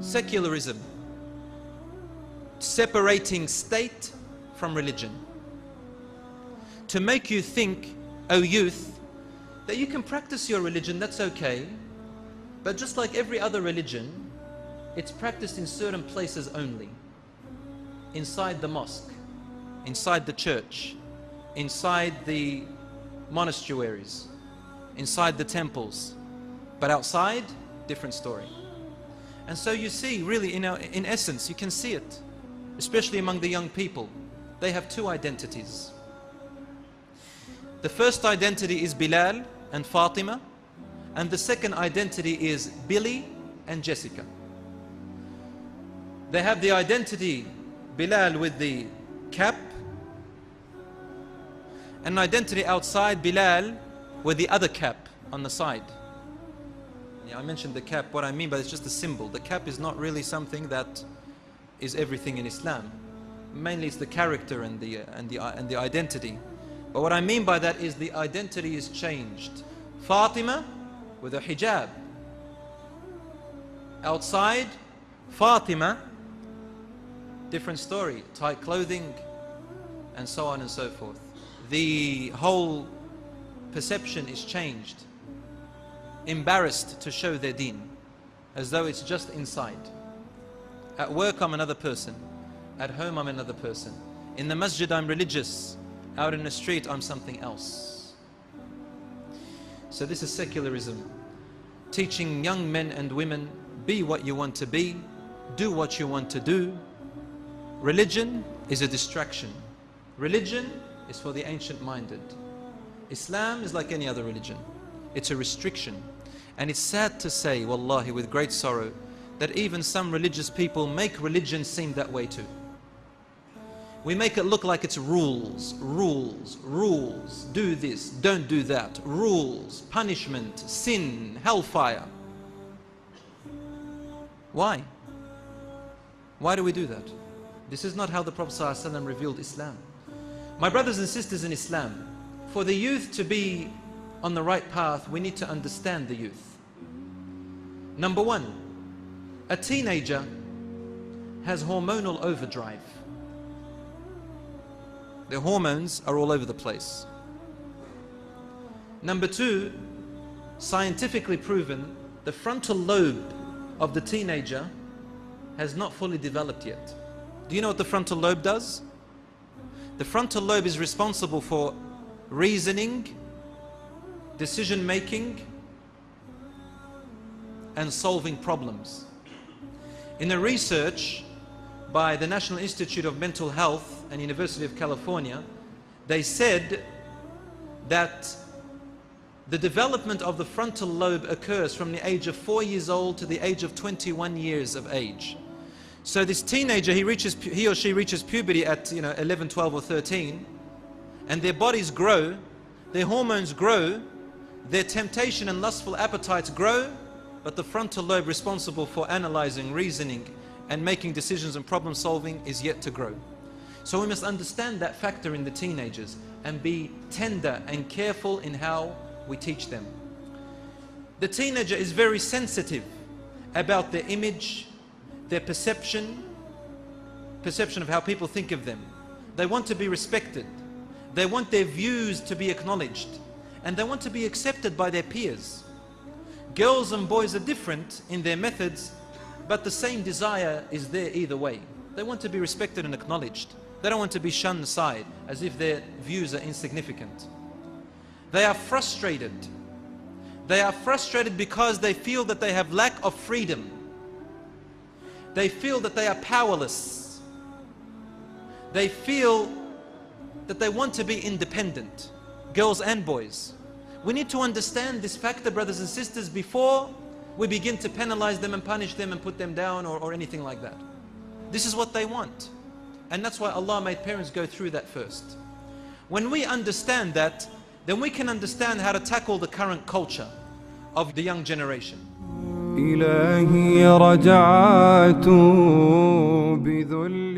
Secularism, separating state from religion, to make you think, O youth, that you can practice your religion, that's okay, but just like every other religion, it's practiced in certain places only. Inside the mosque, inside the church, inside the monasteries, inside the temples, but outside, different story. And so you see, really, in essence, you can see it, especially among the young people. They have two identities. The first identity is Bilal and Fatima, and the second identity is Billy and Jessica. They have the identity Bilal with the cap, and an identity outside Bilal with the other cap on the side. Yeah, I mentioned the cap. What I mean by it's just a symbol. The cap is not really something that is everything in Islam. Mainly it's the character and the identity. But what I mean by that is the identity is changed. Fatima with a hijab. Outside, Fatima, different story, tight clothing, and so on and so forth. The whole perception is changed. Embarrassed to show their deen, as though it's just inside. At work I'm another person, at home I'm another person. In the masjid I'm religious, out in the street I'm something else. So this is secularism, teaching young men and women, be what you want to be, do what you want to do. Religion is a distraction. Religion is for the ancient-minded. Islam is like any other religion. It's a restriction. And it's sad to say, wallahi, with great sorrow, that even some religious people make religion seem that way too. We make it look like it's rules, rules, rules. Do this, don't do that. Rules, punishment, sin, hellfire. Why? Why do we do that? This is not how the Prophet ﷺ revealed Islam. My brothers and sisters in Islam, for the youth to be on the right path, we need to understand the youth. Number one, a teenager has hormonal overdrive. Their hormones are all over the place. Number two, scientifically proven, the frontal lobe of the teenager has not fully developed yet. Do you know what the frontal lobe does? The frontal lobe is responsible for reasoning, decision making, and solving problems. In a research by the National Institute of Mental Health and University of California, they said that the development of the frontal lobe occurs from the age of 4 years old to the age of 21 years of age. So this teenager, he or she reaches puberty at 11, 12 or 13, and their bodies grow, their hormones grow, their temptation and lustful appetites grow, but the frontal lobe responsible for analyzing, reasoning, and making decisions and problem solving is yet to grow. So we must understand that factor in the teenagers and be tender and careful in how we teach them. The teenager is very sensitive about their image, their perception of how people think of them. They want to be respected. They want their views to be acknowledged. And they want to be accepted by their peers. Girls and boys are different in their methods, but the same desire is there either way. They want to be respected and acknowledged. They don't want to be shunned aside as if their views are insignificant. They are frustrated. They are frustrated because they feel that they have lack of freedom. They feel that they are powerless. They feel that they want to be independent, girls and boys. We need to understand this factor, brothers and sisters, before we begin to penalize them and punish them and put them down or anything like that. This is what they want. And that's why Allah made parents go through that first. When we understand that, then we can understand how to tackle the current culture of the young generation. إلهي رجعت بذل